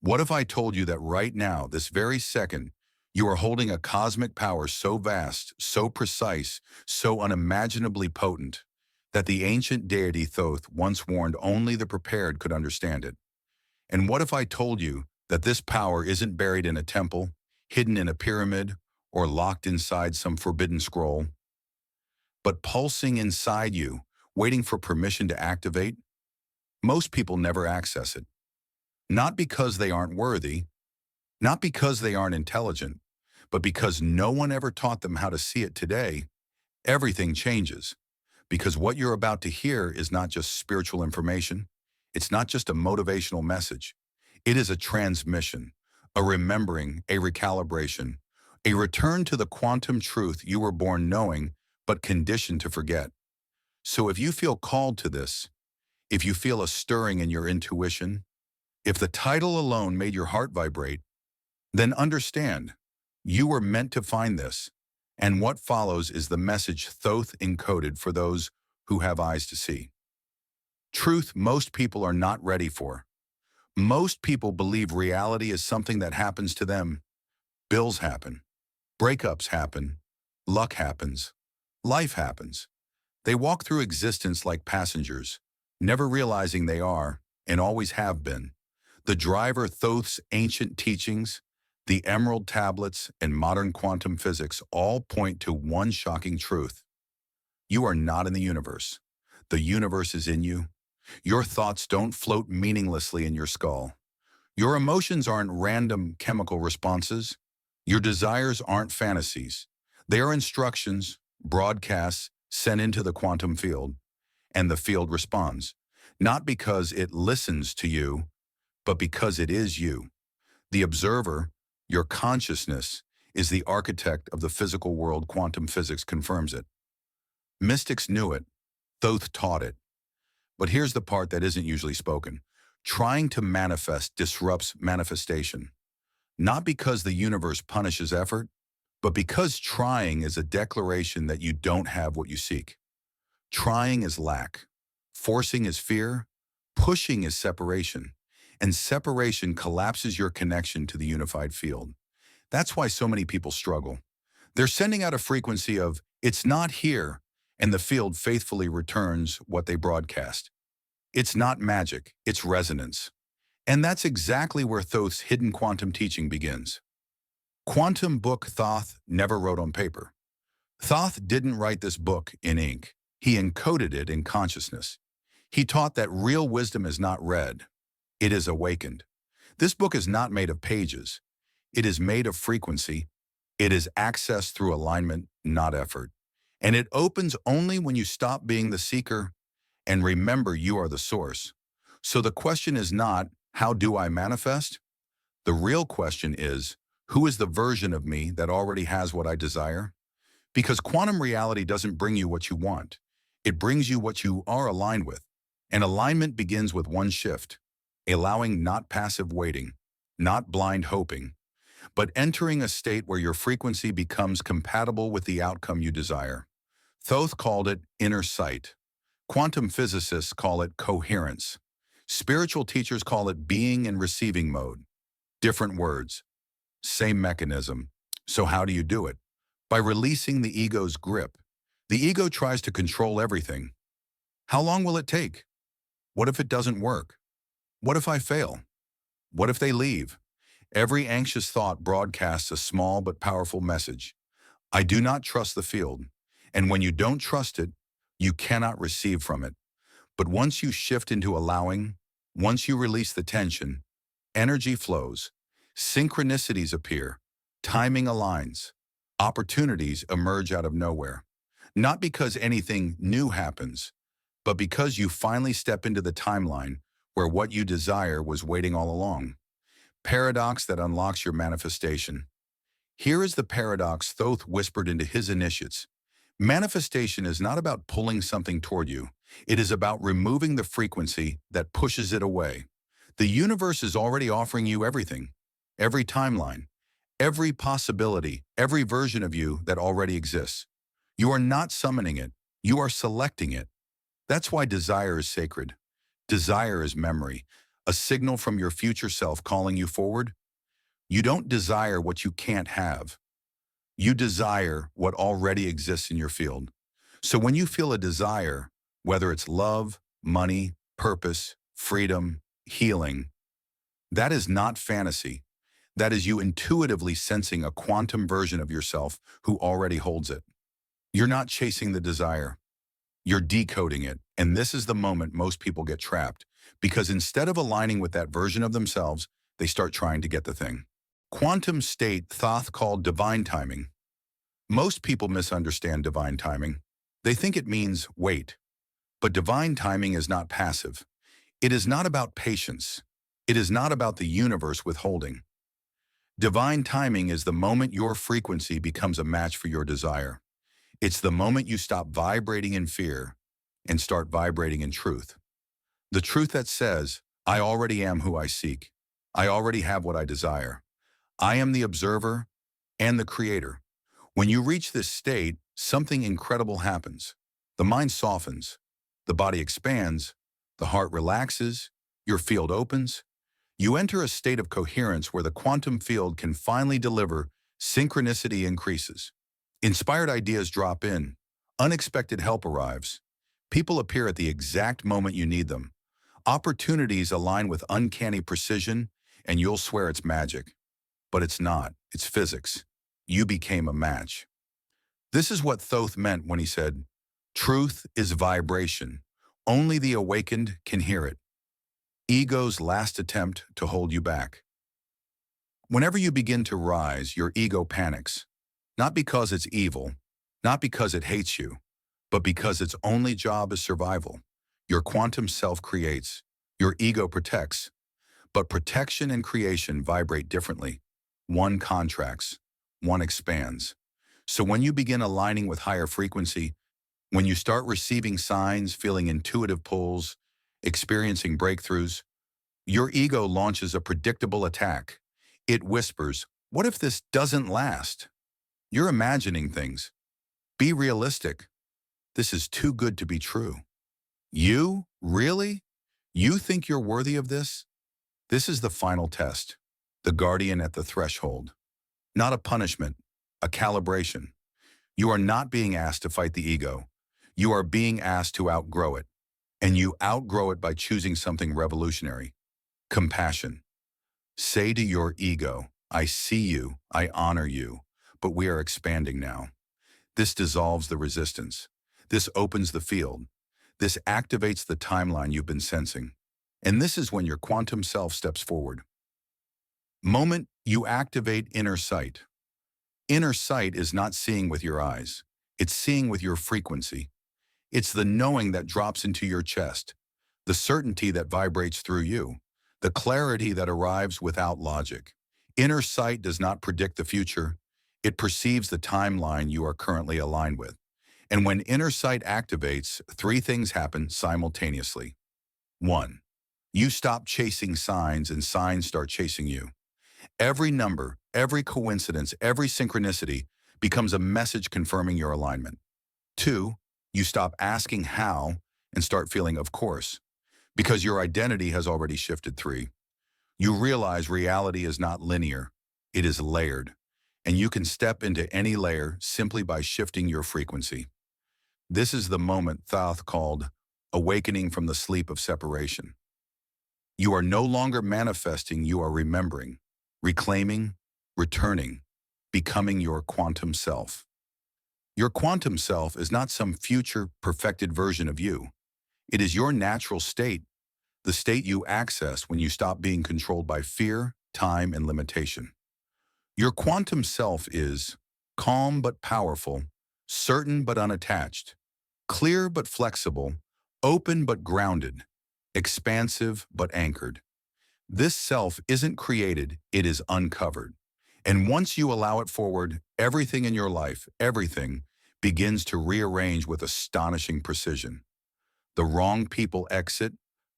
What if I told you that right now, this very second, you are holding a cosmic power so vast, so precise, so unimaginably potent, that the ancient deity Thoth once warned only the prepared could understand it? And what if I told you that this power isn't buried in a temple, hidden in a pyramid, or locked inside some forbidden scroll, but pulsing inside you, waiting for permission to activate? Most people never access it. Not because they aren't worthy, not because they aren't intelligent, but because no one ever taught them how to see it today. Everything changes, because what you're about to hear is not just spiritual information. It's not just a motivational message. It is a transmission, a remembering, a recalibration, a return to the quantum truth you were born knowing, but conditioned to forget. So if you feel called to this, if you feel a stirring in your intuition, if the title alone made your heart vibrate, then understand, you were meant to find this, and what follows is the message Thoth encoded for those who have eyes to see. Truth most people are not ready for. Most people believe reality is something that happens to them. Bills happen, breakups happen, luck happens, life happens. They walk through existence like passengers, never realizing they are, and always have been, the driver. Thoth's ancient teachings, the emerald tablets, and modern quantum physics all point to one shocking truth. You are not in the universe. The universe is in you. Your thoughts don't float meaninglessly in your skull. Your emotions aren't random chemical responses. Your desires aren't fantasies. They are instructions, broadcasts sent into the quantum field, and the field responds, not because it listens to you, but because it is you. The observer, your consciousness, is the architect of the physical world. Quantum physics confirms it. Mystics knew it. Thoth taught it. But here's the part that isn't usually spoken. Trying to manifest disrupts manifestation. Not because the universe punishes effort, but because trying is a declaration that you don't have what you seek. Trying is lack. Forcing is fear. Pushing is separation. And separation collapses your connection to the unified field. That's why so many people struggle. They're sending out a frequency of, "It's not here," and the field faithfully returns what they broadcast. It's not magic, it's resonance. And that's exactly where Thoth's hidden quantum teaching begins. Quantum book Thoth never wrote on paper. Thoth didn't write this book in ink. He encoded it in consciousness. He taught that real wisdom is not read. It is awakened. This book is not made of pages. It is made of frequency. It is accessed through alignment, not effort. And it opens only when you stop being the seeker and remember you are the source. So the question is not, how do I manifest? The real question is, who is the version of me that already has what I desire? Because quantum reality doesn't bring you what you want. It brings you what you are aligned with. And alignment begins with one shift, allowing not passive waiting, not blind hoping, but entering a state where your frequency becomes compatible with the outcome you desire. Thoth called it inner sight. Quantum physicists call it coherence. Spiritual teachers call it being and receiving mode. Different words, same mechanism. So how do you do it? By releasing the ego's grip. The ego tries to control everything. How long will it take? What if it doesn't work? What if I fail? What if they leave? Every anxious thought broadcasts a small but powerful message. I do not trust the field. And when you don't trust it, you cannot receive from it. But once you shift into allowing, once you release the tension, energy flows, synchronicities appear, timing aligns, opportunities emerge out of nowhere. Not because anything new happens, but because you finally step into the timeline where what you desire was waiting all along. Paradox that unlocks your manifestation. Here is the paradox Thoth whispered into his initiates. Manifestation is not about pulling something toward you. It is about removing the frequency that pushes it away. The universe is already offering you everything, every timeline, every possibility, every version of you that already exists. You are not summoning it. You are selecting it. That's why desire is sacred. Desire is memory. a signal from your future self calling you forward. You don't desire what you can't have. You desire what already exists in your field. So when you feel a desire, whether it's love, money, purpose, freedom, healing, that is not fantasy. That is you intuitively sensing a quantum version of yourself who already holds it. You're not chasing the desire. You're decoding it. And this is the moment most people get trapped, because instead of aligning with that version of themselves, they start trying to get the thing. Quantum state Thoth called divine timing. Most people misunderstand divine timing. They think it means wait. But divine timing is not passive. It is not about patience. It is not about the universe withholding. Divine timing is the moment your frequency becomes a match for your desire. It's the moment you stop vibrating in fear and start vibrating in truth. The truth that says, I already am who I seek. I already have what I desire. I am the observer and the creator. When you reach this state, something incredible happens. The mind softens, the body expands, the heart relaxes, your field opens. You enter a state of coherence where the quantum field can finally deliver, synchronicity increases. Inspired ideas drop in, unexpected help arrives. People appear at the exact moment you need them. Opportunities align with uncanny precision, and you'll swear it's magic. But it's not, it's physics. You became a match. This is what Thoth meant when he said, truth is vibration. Only the awakened can hear it. Ego's last attempt to hold you back. Whenever you begin to rise, your ego panics. Not because it's evil, not because it hates you, but because its only job is survival. Your quantum self creates, your ego protects. But protection and creation vibrate differently. One contracts, one expands. So when you begin aligning with higher frequency, when you start receiving signs, feeling intuitive pulls, experiencing breakthroughs, your ego launches a predictable attack. It whispers, what if this doesn't last? You're imagining things. Be realistic. This is too good to be true. You? Really? You think you're worthy of this? This is the final test. The guardian at the threshold. Not a punishment, a calibration. You are not being asked to fight the ego. You are being asked to outgrow it. And you outgrow it by choosing something revolutionary. Compassion. Say to your ego, I see you, I honor you, but we are expanding now. This dissolves the resistance. This opens the field. This activates the timeline you've been sensing. And this is when your quantum self steps forward. Moment you activate inner sight. Inner sight is not seeing with your eyes. It's seeing with your frequency. It's the knowing that drops into your chest, the certainty that vibrates through you, the clarity that arrives without logic. Inner sight does not predict the future. It perceives the timeline you are currently aligned with. And when inner sight activates, three things happen simultaneously. 1. You stop chasing signs and signs start chasing you. Every number, every coincidence, every synchronicity becomes a message confirming your alignment. 2. You stop asking how and start feeling of course, because your identity has already shifted. 3. You realize reality is not linear, it is layered, and you can step into any layer simply by shifting your frequency. This is the moment Thoth called awakening from the sleep of separation. You are no longer manifesting, you are remembering, reclaiming, returning, becoming your quantum self. Your quantum self is not some future perfected version of you. It is your natural state, the state you access when you stop being controlled by fear, time, and limitation. Your quantum self is calm but powerful, certain but unattached, clear but flexible, open but grounded, expansive but anchored. This self isn't created, it is uncovered. And once you allow it forward, everything in your life, everything, begins to rearrange with astonishing precision. The wrong people exit,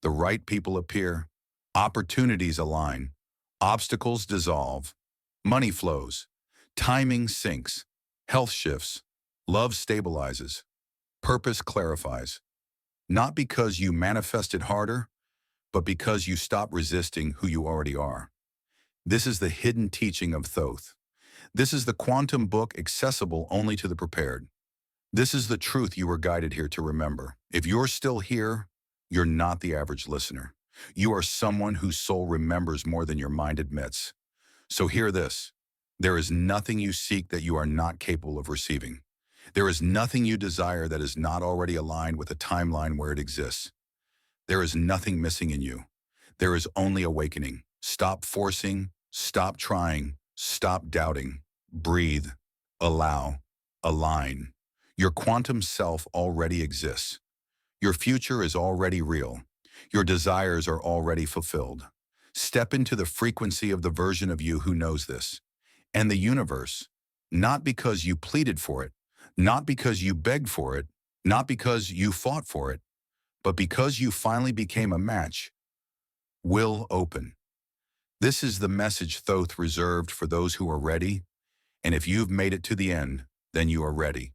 the right people appear, opportunities align, obstacles dissolve, money flows, timing syncs, health shifts, love stabilizes, purpose clarifies. Not because you manifested harder, but because you stop resisting who you already are. This is the hidden teaching of Thoth. This is the quantum book accessible only to the prepared. This is the truth you were guided here to remember. If you're still here, you're not the average listener. You are someone whose soul remembers more than your mind admits. So hear this. There is nothing you seek that you are not capable of receiving. There is nothing you desire that is not already aligned with a timeline where it exists. There is nothing missing in you. There is only awakening. Stop forcing, stop trying, stop doubting. Breathe, allow, align. Your quantum self already exists. Your future is already real. Your desires are already fulfilled. Step into the frequency of the version of you who knows this. And the universe, not because you pleaded for it, not because you begged for it, not because you fought for it, but because you finally became a match, will open. This is the message Thoth reserved for those who are ready, and if you've made it to the end, then you are ready.